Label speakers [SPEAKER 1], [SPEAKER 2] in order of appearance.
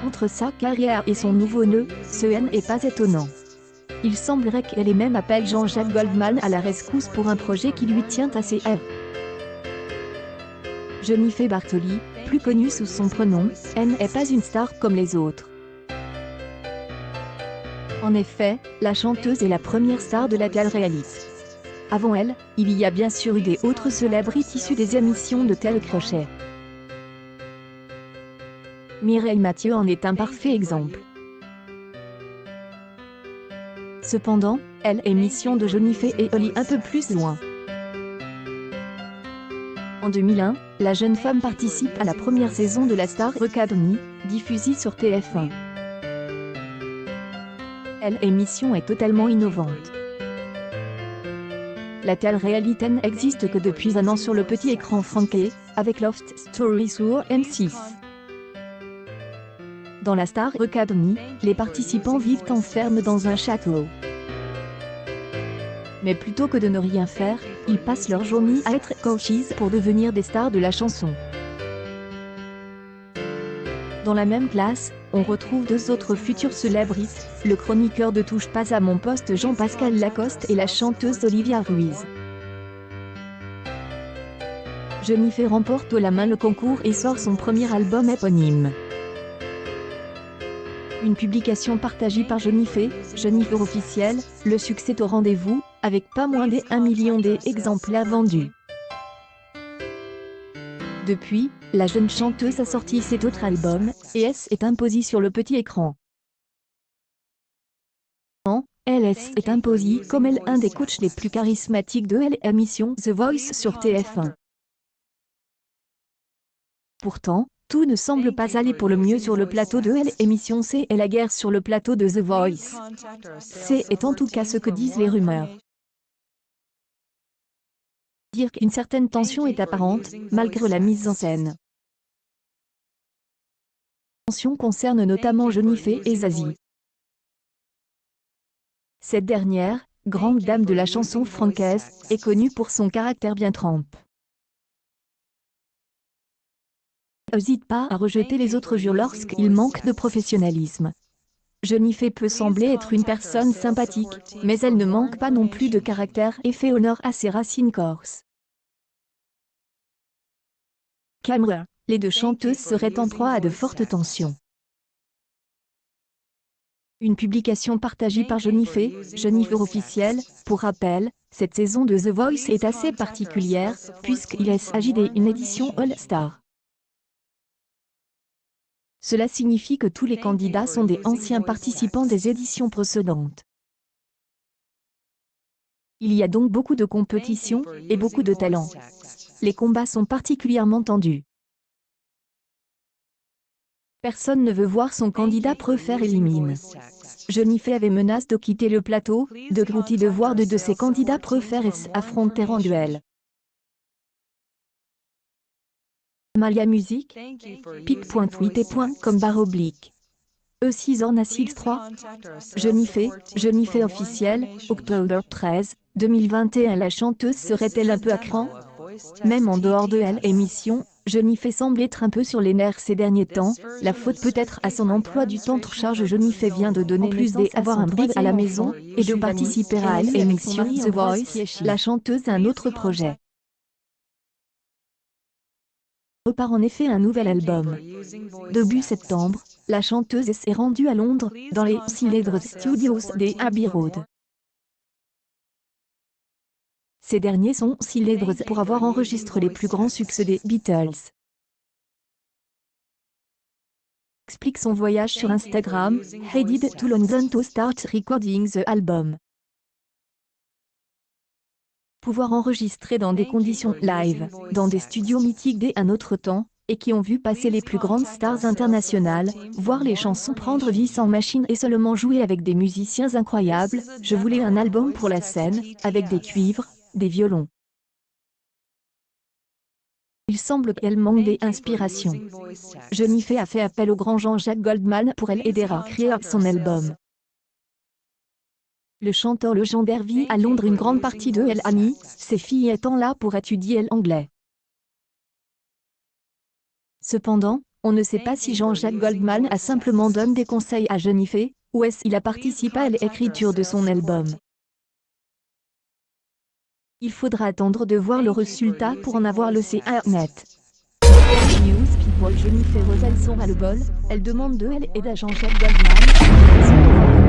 [SPEAKER 1] Entre sa carrière et son nouveau-né, ce n'est pas étonnant. Il semblerait qu'elle ait même appelé Jean-Jacques Goldman à la rescousse pour un projet qui lui tient assez à cœur. Jennifer Bartoli, plus connue sous son prénom, n'est pas une star comme les autres. En effet, la chanteuse est la première star de la télé-réalité. Avant elle, il y a bien sûr eu des autres célébrités issues des émissions de télé-crochet. Mireille Mathieu en est un parfait exemple. Cependant, elle est mission de Jennifer et Oli un peu plus loin. En 2001, la jeune femme participe à la première saison de la Star Academy, diffusée sur TF1. L'émission est totalement innovante. La télé-réalité n'existe que depuis un an sur le petit écran franqué, avec Loft Story sur M6. Dans la Star Academy, les participants vivent enfermés dans un château. Mais plutôt que de ne rien faire, ils passent leur journée à être coaches pour devenir des stars de la chanson. Dans la même classe, on retrouve deux autres futures célébrités, le chroniqueur de Touche pas à mon poste Jean-Pascal Lacoste et la chanteuse Olivia Ruiz. Jennifer remporte haut la main le concours et sort son premier album éponyme. Une publication partagée par Jennifer officielle, le succès au rendez-vous, avec pas moins de 1 million d'exemplaires vendus. Depuis, la jeune chanteuse a sorti cet autre album, et est imposée sur le petit écran. Elle est imposée comme un des coachs les plus charismatiques de l'émission The Voice sur TF1. Pourtant, tout ne semble pas aller pour le mieux sur le plateau de l'émission C et la guerre sur le plateau de The Voice. C'est en tout cas ce que disent les rumeurs. Dire qu'une certaine tension est apparente, malgré la mise en scène. La tension concerne notamment Jennifer et Zazie. Cette dernière, grande dame de la chanson francaise, est connue pour son caractère bien trempe. N'hésite pas à rejeter les autres jeux lorsqu'ils manquent de professionnalisme. Jennifer peut sembler être une personne sympathique, mais elle ne manque pas non plus de caractère et fait honneur à ses racines corses. Cameron, les deux chanteuses seraient en proie à de fortes tensions. Une publication partagée par Jennifer officielle, pour rappel, cette saison de The Voice est assez particulière, puisqu'il s'agit d'une édition All-Star. Cela signifie que tous les candidats sont des anciens participants des éditions précédentes. Il y a donc beaucoup de compétition, et beaucoup de talent. Les combats sont particulièrement tendus. Personne ne veut voir son candidat préféré éliminé. Jennifer avait menacé de quitter le plateau, de grouter de voir deux de ses candidats préférés s'affronter en duel. Malia Music, pic.tweet.com/. E6 en acide 3. Jennifer officielle, octobre 13, 2021. La chanteuse serait-elle un peu à cran? Même en dehors de l'émission, Jennifer semble être un peu sur les nerfs ces derniers temps. La faute peut-être à son emploi du temps trop chargé. Jennifer vient de donner plus d'avoir un brick à la maison, et de participer à l'émission The Voice. La chanteuse a un autre projet. Repart en effet un nouvel album. Début septembre, la chanteuse s'est rendue à Londres, dans les célèbres studios des Abbey Road. Ces derniers sont célèbres pour avoir enregistré les plus grands succès des Beatles. Explique son voyage sur Instagram, headed to London to start recording the album. Pouvoir enregistrer dans des conditions live, dans des studios mythiques d'un autre temps, et qui ont vu passer les plus grandes stars internationales, voir les chansons prendre vie sans machine et seulement jouer avec des musiciens incroyables. Je voulais un album pour la scène, avec des cuivres, des violons. Il semble qu'elle manque d'inspiration. Jennifer a fait appel au grand Jean-Jacques Goldman pour l'aider à créer son album. Le chanteur légendaire vit à Londres une grande partie de l'année, ses filles étant là pour étudier l'anglais. Cependant, On ne sait pas si Jean-Jacques Goldman a simplement donné des conseils à Jennifer, ou est-ce qu'il a participé à l'écriture de son album. Il faudra attendre de voir le résultat pour en avoir le net. News People Jennifer Roselle son ras-le-bol, elle demande de l'aide à Jean-Jacques Goldman.